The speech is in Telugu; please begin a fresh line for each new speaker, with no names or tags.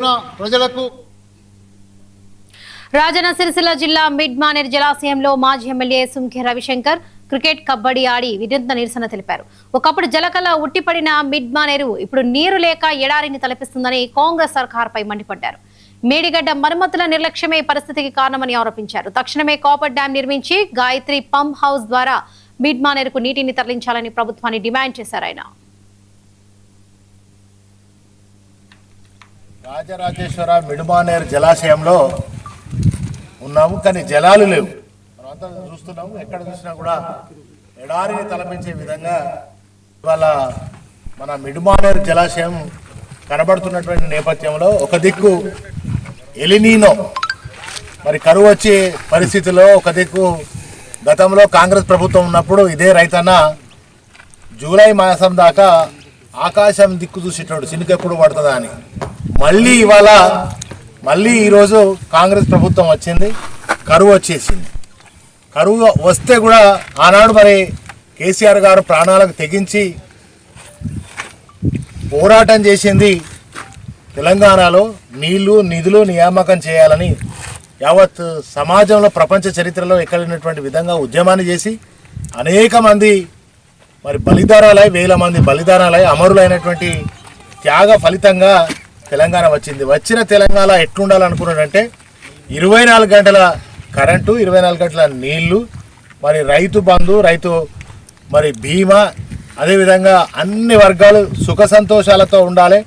ప్రజలకు
రాజన్న సిరిసిల్ల జిల్లా మిడ్ మానేర్ జలాశయంలో మాజీ ఎమ్మెల్యే సుంకె రవిశంకర్ క్రికెట్ కబడ్డీ ఆడి వినూత్న నిరసన తెలిపారు. ఒకప్పుడు జలకల ఉట్టిపడిన మిడ్ మానేరు ఇప్పుడు నీరు లేక ఎడారిని తలపిస్తుందని కాంగ్రెస్ సర్కార్పై మండిపడ్డారు. మేడిగడ్డ మరమ్మతుల నిర్లక్ష్యమే పరిస్థితికి కారణమని ఆరోపించారు. తక్షణమే కాపర్ డ్యాం నిర్మించి గాయత్రి పంప్ హౌస్ ద్వారా మిడ్ మానేరుకు నీటిని తరలించాలని ప్రభుత్వాన్ని డిమాండ్ చేశారు. ఆయన
రాజరాజేశ్వర మిడ్మానేర్ జలాశయంలో ఉన్నాము, కానీ జలాలు లేవు. మనమంతా చూస్తున్నాము, ఎక్కడ చూసినా కూడా ఎడారిని తలపించే విధంగా ఇవాళ మన మిడ్మానేర్ జలాశయం కనబడుతున్నటువంటి నేపథ్యంలో ఒక దిక్కు ఎలినీనో మరి కరువు వచ్చే పరిస్థితిలో, ఒక దిక్కు గతంలో కాంగ్రెస్ ప్రభుత్వం ఉన్నప్పుడు ఇదే రైతన్న జూలై మాసం దాకా ఆకాశం దిక్కు చూసేటోడు చినుకు ఎప్పుడు పడుతుందా అని. మళ్ళీ ఈరోజు కాంగ్రెస్ ప్రభుత్వం వచ్చింది, కరువు వచ్చేసింది. కరువు వస్తే కూడా ఆనాడు మరి కేసీఆర్ గారు ప్రాణాలకు తెగించి పోరాటం చేసింది తెలంగాణలో నీళ్లు నిధులు నియామకం చేయాలని యావత్ సమాజంలో ప్రపంచ చరిత్రలో ఎక్కడినటువంటి విధంగా ఉద్యమాన్ని చేసి అనేక మంది మరి బలిదానాలై, వేల మంది బలిదానాలై అమరులైనటువంటి త్యాగ ఫలితంగా తెలంగాణ వచ్చింది. వచ్చిన తెలంగాణ ఎట్లుండాలనుకున్నాడంటే 24 గంటల కరెంటు, 24 గంటల నీళ్లు, మరి రైతు బంధు, రైతు మరి బీమా, అదేవిధంగా అన్ని వర్గాలు సుఖ సంతోషాలతో ఉండాలి.